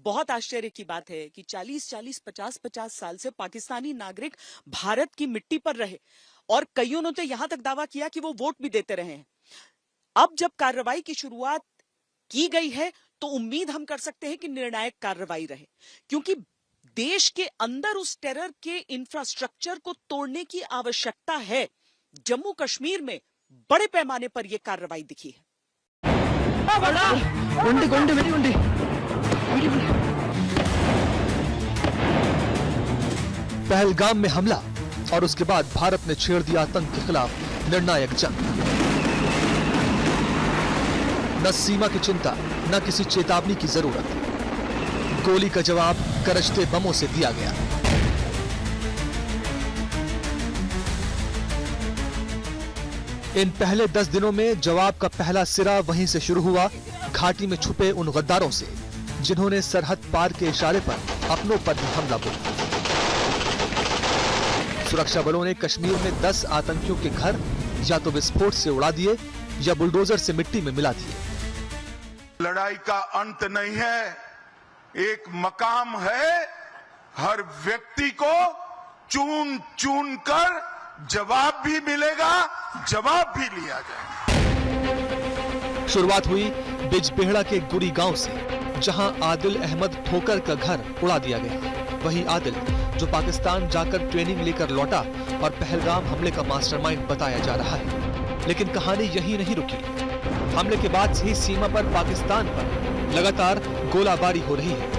बहुत आश्चर्य की बात है कि 40-40, 50-50 साल से पाकिस्तानी नागरिक भारत की मिट्टी पर रहे और कईयों ने तो यहां तक दावा किया कि वो वोट भी देते रहे हैं। अब जब कार्रवाई की शुरुआत की गई है तो उम्मीद हम कर सकते हैं कि निर्णायक कार्रवाई रहे, क्योंकि देश के अंदर उस टेरर के इंफ्रास्ट्रक्चर को तोड़ने की आवश्यकता है। जम्मू कश्मीर में बड़े पैमाने पर यह कार्रवाई दिखी है। पहलगाम में हमला और उसके बाद भारत ने छेड़ दिया आतंक के खिलाफ निर्णायक जंग। न सीमा की चिंता, न किसी चेतावनी की जरूरत। गोली का जवाब गरजते बमों से दिया गया। इन पहले 10 दिनों में जवाब का पहला सिरा वहीं से शुरू हुआ, घाटी में छुपे उन गद्दारों से जिन्होंने सरहद पार के इशारे पर अपनों पर भी हमला बोला। सुरक्षा बलों ने कश्मीर में 10 आतंकियों के घर या तो विस्फोट से उड़ा दिए या बुलडोजर से मिट्टी में मिला दिए। लड़ाई का अंत नहीं है, एक मकाम है। हर व्यक्ति को चुन चुन कर जवाब भी मिलेगा, जवाब भी लिया जाएगा। शुरुआत हुई बिजबेहड़ा के गुरी गांव से, जहां आदिल अहमद ठोकर का घर उड़ा दिया गया। वही आदिल जो पाकिस्तान जाकर ट्रेनिंग लेकर लौटा और पहलगाम हमले का मास्टरमाइंड बताया जा रहा है। लेकिन कहानी यहीं नहीं रुकी। हमले के बाद से ही सीमा पर पाकिस्तान पर लगातार गोलाबारी हो रही है।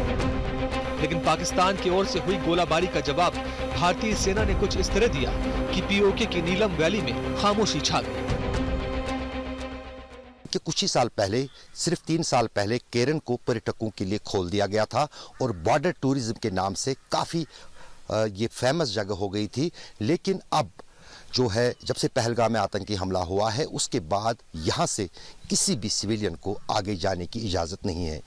लेकिन पाकिस्तान की ओर से हुई गोलाबारी का जवाब भारतीय सेना ने कुछ इस तरह दिया कि पीओके की नीलम वैली में खामोशी छा गई। कि कुछ ही साल पहले, सिर्फ 3 साल पहले केरन को पर्यटकों के लिए खोल दिया गया था और बॉर्डर टूरिज्म के नाम से काफी ये फेमस जगह हो गई थी। लेकिन अब जो है, जब से पहलगाम में आतंकी हमला हुआ है, उसके बाद यहाँ से किसी भी सिविलियन को आगे जाने की इजाजत नहीं है।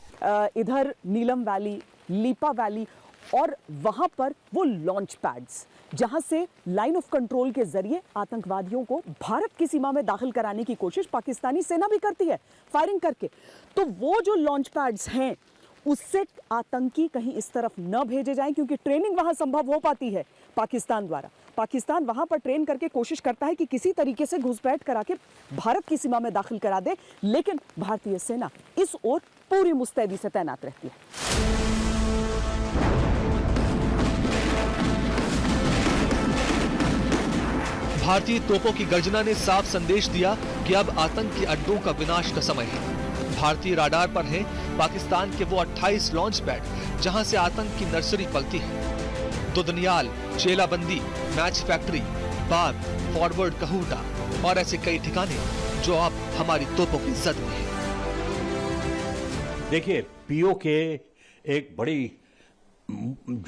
इधर नीलम वैली, लीपा वैली और वहां पर वो लॉन्च पैड्स जहां से लाइन ऑफ कंट्रोल के जरिए आतंकवादियों को भारत की सीमा में दाखिल कराने की कोशिश पाकिस्तानी सेना भी करती है, फायरिंग करके। तो वो जो लॉन्च पैड्स हैं, उससे आतंकी कहीं इस तरफ न भेजे जाएं, क्योंकि ट्रेनिंग वहां संभव हो पाती है पाकिस्तान द्वारा। पाकिस्तान वहां पर ट्रेन करके कोशिश करता है कि किसी तरीके से घुसपैठ करा के भारत की सीमा में दाखिल करा दे, लेकिन भारतीय सेना इस ओर पूरी मुस्तैदी से तैनात रहती है। भारतीय तोपों की गर्जना ने साफ संदेश दिया कि अब आतंक के अड्डों का विनाश का समय है। भारतीय राडार पर है पाकिस्तान के वो 28 लॉन्च पैड जहां से आतंक की नर्सरी पलती है। दुदनियाल, चेलाबंदी, मैच फैक्ट्री, बाग, फॉरवर्ड कहूटा और ऐसे कई ठिकाने जो अब हमारी तोपों की जद में है। देखिए, पीओके एक बड़ी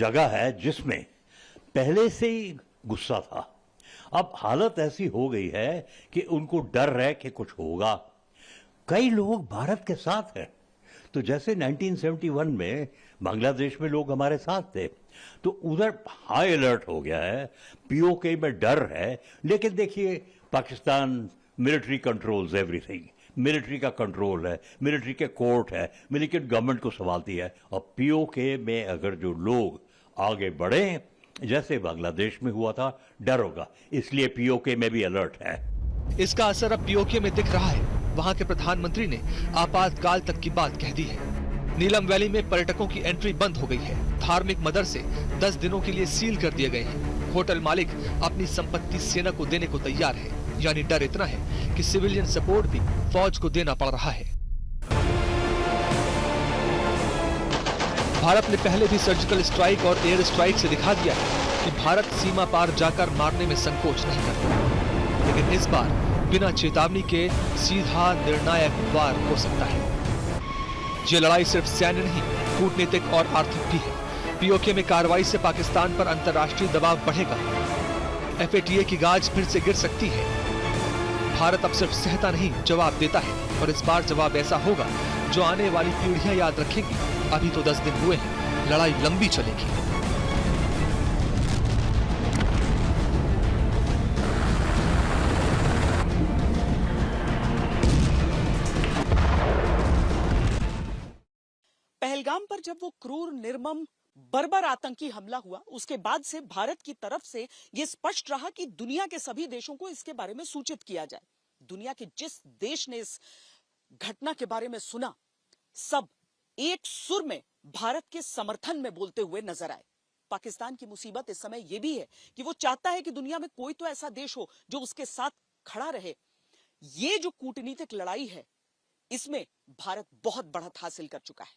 जगह है जिसमें पहले से ही गुस्सा था। अब हालत ऐसी हो गई है कि उनको डर है कि कुछ होगा। कई लोग भारत के साथ हैं। तो जैसे 1971 में बांग्लादेश में लोग हमारे साथ थे, तो उधर हाई अलर्ट हो गया है, पीओके में डर है। लेकिन देखिए, Pakistan military controls everything, military का कंट्रोल है, मिलिट्री के कोर्ट है, मिलिट्री गवर्नमेंट को संभालती है। और पीओके में अगर जो लोग आगे बढ़े, जैसे बांग्लादेश में हुआ था, डर होगा। इसलिए पीओके में भी अलर्ट है। इसका असर अब पीओके में दिख रहा है। वहां के प्रधानमंत्री ने आपातकाल तक की बात कह दी है। नीलम वैली में पर्यटकों की एंट्री बंद हो गई है। धार्मिक मदरसे 10 दिनों के लिए सील कर दिए गए हैं। होटल मालिक अपनी संपत्ति सेना को देने को तैयार है। यानी डर इतना है कि सिविलियन सपोर्ट भी फौज को देना पड़ रहा है। भारत ने पहले भी सर्जिकल स्ट्राइक और एयर स्ट्राइक से दिखा दिया है कि भारत सीमा पार जाकर मारने में संकोच नहीं करता। लेकिन इस बार बिना चेतावनी के सीधा निर्णायक वार हो सकता है। ये लड़ाई सिर्फ सैन्य नहीं, कूटनीतिक और आर्थिक भी है। पीओके में कार्रवाई से पाकिस्तान पर अंतर्राष्ट्रीय दबाव बढ़ेगा। एफएटीए की गाज फिर से गिर सकती है। भारत अब सिर्फ सहता नहीं, जवाब देता है। और इस बार जवाब ऐसा होगा जो आने वाली पीढ़ियां याद रखेंगी। अभी तो 10 दिन हुए हैं, लड़ाई लंबी चलेगी। पहलगाम पर बार जब वो क्रूर, निर्मम, बर्बर आतंकी हमला हुआ, उसके बाद से भारत की तरफ से यह स्पष्ट रहा कि दुनिया के सभी देशों को इसके बारे में सूचित किया जाए। दुनिया के जिस देश ने इस घटना के बारे में सुना, सब एक सुर में भारत के समर्थन में बोलते हुए नजर आए। पाकिस्तान की मुसीबत इस समय यह भी है कि वो चाहता है कि दुनिया में कोई तो ऐसा देश हो जो उसके साथ खड़ा रहे। ये जो कूटनीतिक लड़ाई है, इसमें भारत बहुत बढ़त हासिल कर चुका है।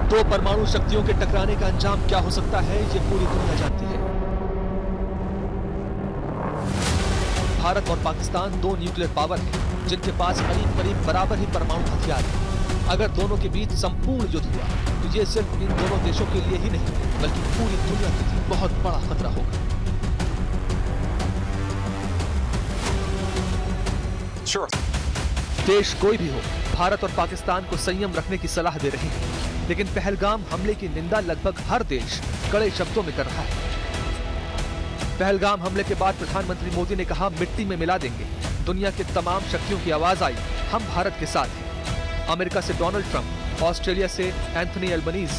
दो परमाणु शक्तियों के टकराने का अंजाम क्या हो सकता है, ये पूरी दुनिया जानती है। भारत और पाकिस्तान दो न्यूक्लियर पावर हैं, जिनके पास करीब करीब बराबर ही परमाणु हथियार हैं। अगर दोनों के बीच संपूर्ण युद्ध हुआ तो ये सिर्फ इन दोनों देशों के लिए ही नहीं, बल्कि पूरी दुनिया के लिए बहुत बड़ा खतरा होगा। देश कोई भी हो, भारत और पाकिस्तान को संयम रखने की सलाह दे रहे हैं, लेकिन पहलगाम हमले की निंदा लगभग हर देश कड़े शब्दों में कर रहा है। पहलगाम हमले के बाद प्रधानमंत्री मोदी ने कहा, मिट्टी में मिला देंगे। दुनिया की तमाम शक्तियों की आवाज आई, हम भारत के साथ हैं। अमेरिका से डोनाल्ड ट्रंप, ऑस्ट्रेलिया से एंथनी एल्बनीज,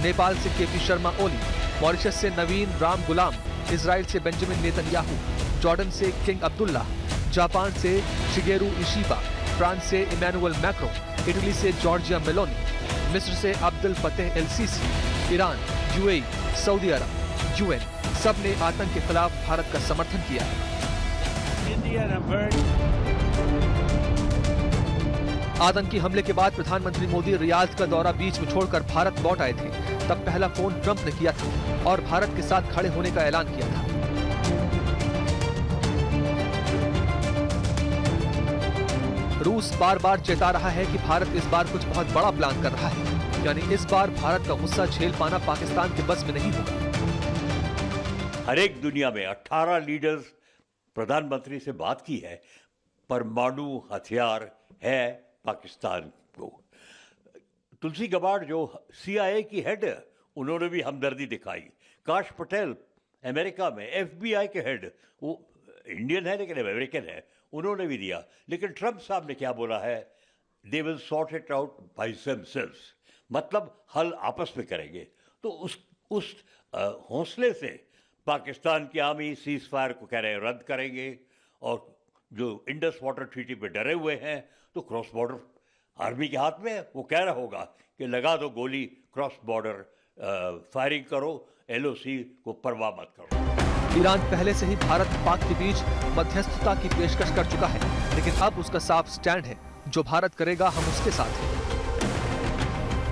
नेपाल से केपी शर्मा ओली, मॉरिशस से नवीन राम गुलाम, इजराइल से बेंजामिन नेतन्याहू, जॉर्डन से किंग अब्दुल्ला, जापान से शिगेरू इशिबा, फ्रांस से इमैनुअल मैक्रो, इटली से जॉर्जिया मेलोनी, मिस्र से Abdel Fattah el Sisi, Iran, UAE, सऊदी अरब, यूएन, सब ने आतंक के खिलाफ भारत का समर्थन किया है। आतंकी हमले के बाद प्रधानमंत्री मोदी रियाद का दौरा बीच में छोड़कर भारत लौट आए थे। तब पहला फोन ट्रंप ने किया था और भारत के साथ खड़े होने का ऐलान किया था। रूस बार बार चेता रहा है कि भारत इस बार कुछ बहुत बड़ा प्लान कर रहा है, यानी इस बार भारत का गुस्सा झेल पाना पाकिस्तान के बस में नहीं होगा। हर एक दुनिया में 18 लीडर्स प्रधानमंत्री से बात की है, परमाणु हथियार है पाकिस्तान को। तुलसी गबार्ड जो CIA की हेड है, उन्होंने भी हमदर्दी दिखाई। काश पटेल अमेरिका में FBI के हेड, वो इंडियन है लेकिन अमेरिकन है, उन्होंने भी दिया। लेकिन ट्रंप साहब ने क्या बोला है, they will sort it out by themselves, मतलब हल आपस में करेंगे। तो उस हौसले से पाकिस्तान की आर्मी सीज फायर को कह रहे हैं रद्द करेंगे, और जो इंडस वाटर ट्रीटी पे डरे हुए हैं, तो क्रॉस बॉर्डर आर्मी के हाथ में है। वो कह रहा होगा कि लगा दो गोली, क्रॉस बॉर्डर फायरिंग करो, LOC को परवाह मत करो। ईरान पहले से ही भारत पाक के बीच मध्यस्थता की पेशकश कर चुका है, लेकिन अब उसका साफ स्टैंड है, जो भारत करेगा हम उसके साथ हैं।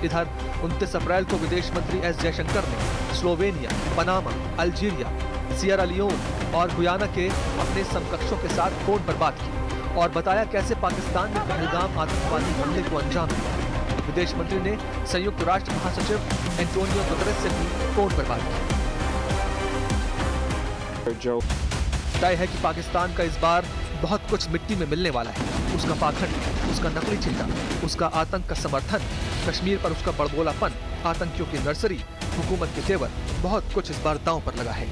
इधर 29 अप्रैल को विदेश मंत्री S जयशंकर ने Slovenia, Panama, Algeria, Sierra Leone और गुयाना के अपने समकक्षों के साथ फोन पर बात की और बताया कैसे पाकिस्तान ने पहलगाम आतंकवादी हमले को अंजाम दिया। विदेश मंत्री ने संयुक्त राष्ट्र महासचिव एंटोनियो गुतेरेस से भी फोन पर बात की। तय है कि पाकिस्तान का इस बार बहुत कुछ मिट्टी में मिलने वाला है। उसका पाखंड, उसका नकली चिंता, उसका आतंक का समर्थन, कश्मीर पर उसका बड़बोलापन, आतंकियों की नर्सरी, हुकूमत के तेवर, बहुत कुछ इस बार दांव पर लगा है।